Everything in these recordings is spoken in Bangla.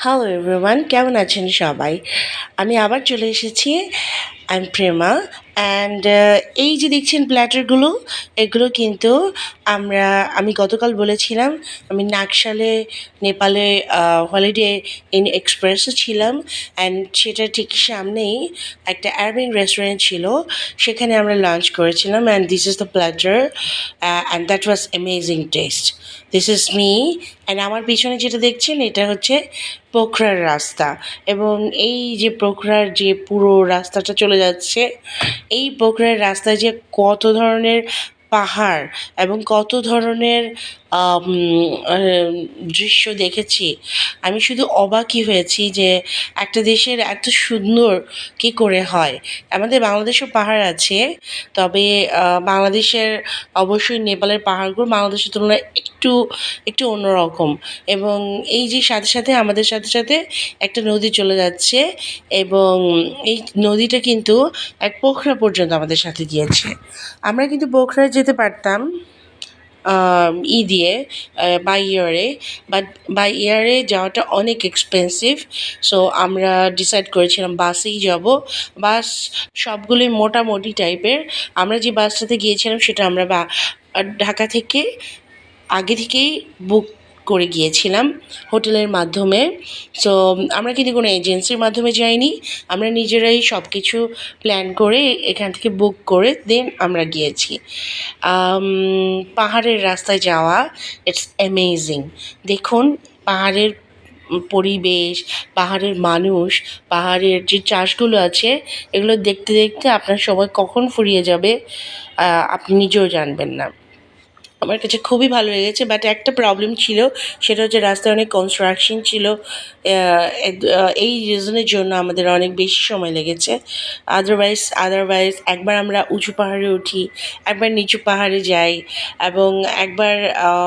হ্যালো এভরিওয়ান, কেমন আছেন সবাই? আমি আবার চলে এসেছি। আই এম প্রেমা অ্যান্ড এই যে দেখছেন প্ল্যাটারগুলো, এগুলো কিন্তু আমি গতকাল বলেছিলাম আমি নাকশালে নেপালে হলিডে ইন এক্সপ্রেসে ছিলাম, অ্যান্ড সেটার ঠিক সামনেই একটা অ্যারাবিয়ান রেস্টুরেন্ট ছিল। সেখানে আমরা লাঞ্চ করেছিলাম and this is the platter and that was amazing test. This is me. And আমার পিছনে যেটা দেখছেন এটা হচ্ছে পোখরার রাস্তা, এবং এই যে পোখরার যে পুরো রাস্তাটা চলে যাচ্ছে, এই পোখরার রাস্তায় যে কত ধরনের পাহাড় এবং কত ধরনের আম, আহ, দৃশ্য দেখেছি। আমি শুধু অবাকই হয়েছি যে একটা দেশের এত সুন্দর কি করে হয়। আমাদের বাংলাদেশেও পাহাড় আছে, তবে বাংলাদেশের অবশ্যই নেপালের পাহাড়গুলো বাংলাদেশের তুলনায় একটু একটু অন্যরকম। এবং এই যে সাথে সাথে আমাদের সাথে সাথে একটা নদী চলে যাচ্ছে, এবং এই নদীটা কিন্তু এক পোখরা পর্যন্ত আমাদের সাথে গিয়েছে। আমরা কিন্তু পোখরায় যেতে পারতাম দিয়ে বাই ইয়ারে, বাট বাই ইয়ারে যাওয়াটা অনেক এক্সপেন্সিভ। সো আমরা ডিসাইড করেছিলাম বাসেই যাব। বাস সবগুলোই মোটামুটি টাইপের। আমরা যে বাসটাতে গিয়েছিলাম সেটা আমরা ঢাকা থেকে আগে থেকেই বুক করে গিয়েছিলাম হোটেলের মাধ্যমে। সো আমরা কিন্তু কোনো এজেন্সির মাধ্যমে যাইনি, আমরা নিজেরাই সব কিছু প্ল্যান করে এখান থেকে বুক করে দেন আমরা গিয়েছি। পাহাড়ের রাস্তায় যাওয়া, ইটস অ্যামেজিং। দেখুন পাহাড়ের পরিবেশ, পাহাড়ের মানুষ, পাহাড়ের যে চাষগুলো আছে, এগুলো দেখতে দেখতে আপনার সময় কখন ফুরিয়ে যাবে আপনি নিজেও জানবেন না। আমার কাছে খুবই ভালো লেগেছে, বাট একটা প্রবলেম ছিল, সেটা হচ্ছে রাস্তায় অনেক কনস্ট্রাকশন ছিল। এই রিজনের জন্য আমাদের অনেক বেশি সময় লেগেছে। আদারওয়াইজ একবার আমরা উঁচু পাহাড়ে উঠি, একবার নিচু পাহাড়ে যাই, এবং একবার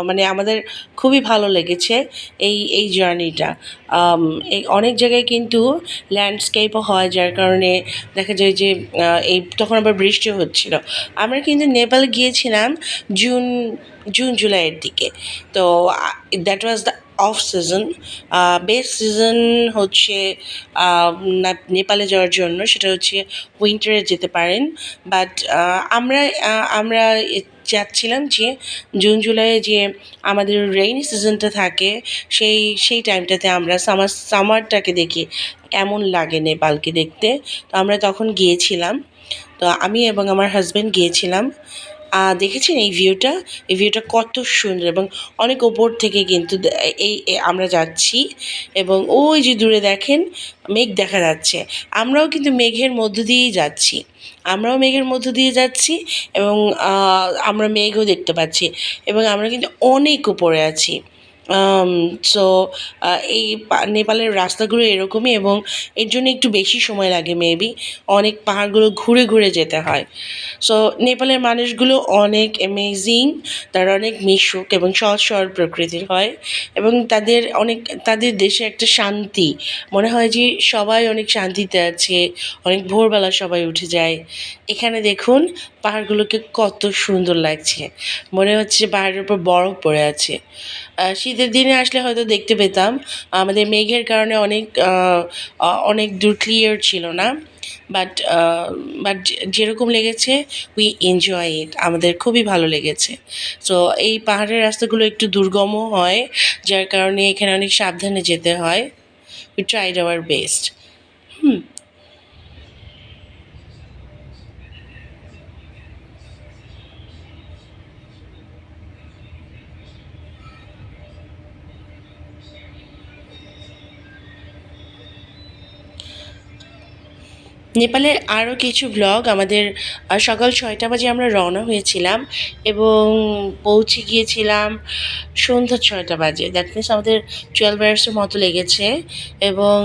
মানে আমাদের খুবই ভালো লেগেছে এই জার্নিটা। এই অনেক জায়গায় কিন্তু ল্যান্ডস্কেপও হয়, যার কারণে দেখা যায় যে তখন আবার বৃষ্টিও হচ্ছিল। আমরা কিন্তু নেপালে গিয়েছিলাম জুন জুলাইয়ের দিকে। তো that was the off season. Best season হচ্ছে নেপালে যাওয়ার জন্য, সেটা হচ্ছে উইন্টারে যেতে পারেন। বাট আমরা আমরা চাচ্ছিলাম যে জুলাইয়ে যে আমাদের রেইনি সিজনটা থাকে, সেই টাইমটাতে আমরা সামারটাকে দেখি কেমন লাগে নেপালকে দেখতে। তো আমরা তখন গিয়েছিলাম। তো আমি এবং আমার হাজব্যান্ড গিয়েছিলাম। দেখেছেন এই ভিউটা কত সুন্দর, এবং অনেক ওপর থেকে কিন্তু আমরা যাচ্ছি, এবং ওই যে দূরে দেখেন মেঘ দেখা যাচ্ছে। আমরাও কিন্তু মেঘের মধ্য দিয়েই যাচ্ছি, এবং আমরা মেঘও দেখতে পাচ্ছি, এবং আমরা কিন্তু অনেক উপরে আছি। সো এই নেপালের রাস্তাগুলো এরকমই, এবং এর জন্য একটু বেশি সময় লাগে মেবি। অনেক পাহাড়গুলো ঘুরে ঘুরে যেতে হয়। সো নেপালের মানুষগুলো অনেক অ্যামেজিং, তারা অনেক মিশুক এবং সহজ সরল প্রকৃতির হয়, এবং তাদের দেশে একটা শান্তি মনে হয় যে সবাই অনেক শান্তিতে আছে, অনেক ভোরবেলা সবাই উঠে যায়। এখানে দেখুন পাহাড়গুলোকে কত সুন্দর লাগছে, মনে হচ্ছে পাহাড়ের উপর বরফ পড়ে আছে। শীতের দিনে আসলে হয়তো দেখতে পেতাম, আমাদের মেঘের কারণে অনেক দূর ক্লিয়ার ছিল না, বাট যেরকম লেগেছে উই এনজয় ইট, আমাদের খুবই ভালো লেগেছে। সো এই পাহাড়ের রাস্তাগুলো একটু দুর্গমও হয়, যার কারণে এখানে অনেক সাবধানে যেতে হয়। We tried our best. নেপালের আরও কিছু ব্লগ আমাদের সকাল 6টা বাজে আমরা রওনা হয়েছিলাম, এবং পৌঁছে গিয়েছিলাম সন্ধ্যা 6টা বাজে। দ্যাট মিনস আমাদের 12 আওয়ার্সের মতো লেগেছে, এবং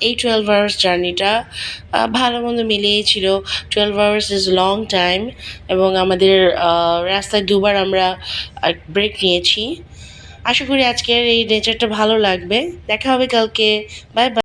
এই 12 আওয়ার্স জার্নিটা ভালো মন্দ মিলিয়েই ছিল। 12 আওয়ার্স ইজ লং টাইম, এবং আমাদের রাস্তায় দুবার আমরা ব্রেক নিয়েছি। আশা করি আজকের এই নেচারটা ভালো লাগবে। দেখা হবে কালকে। Bye bye.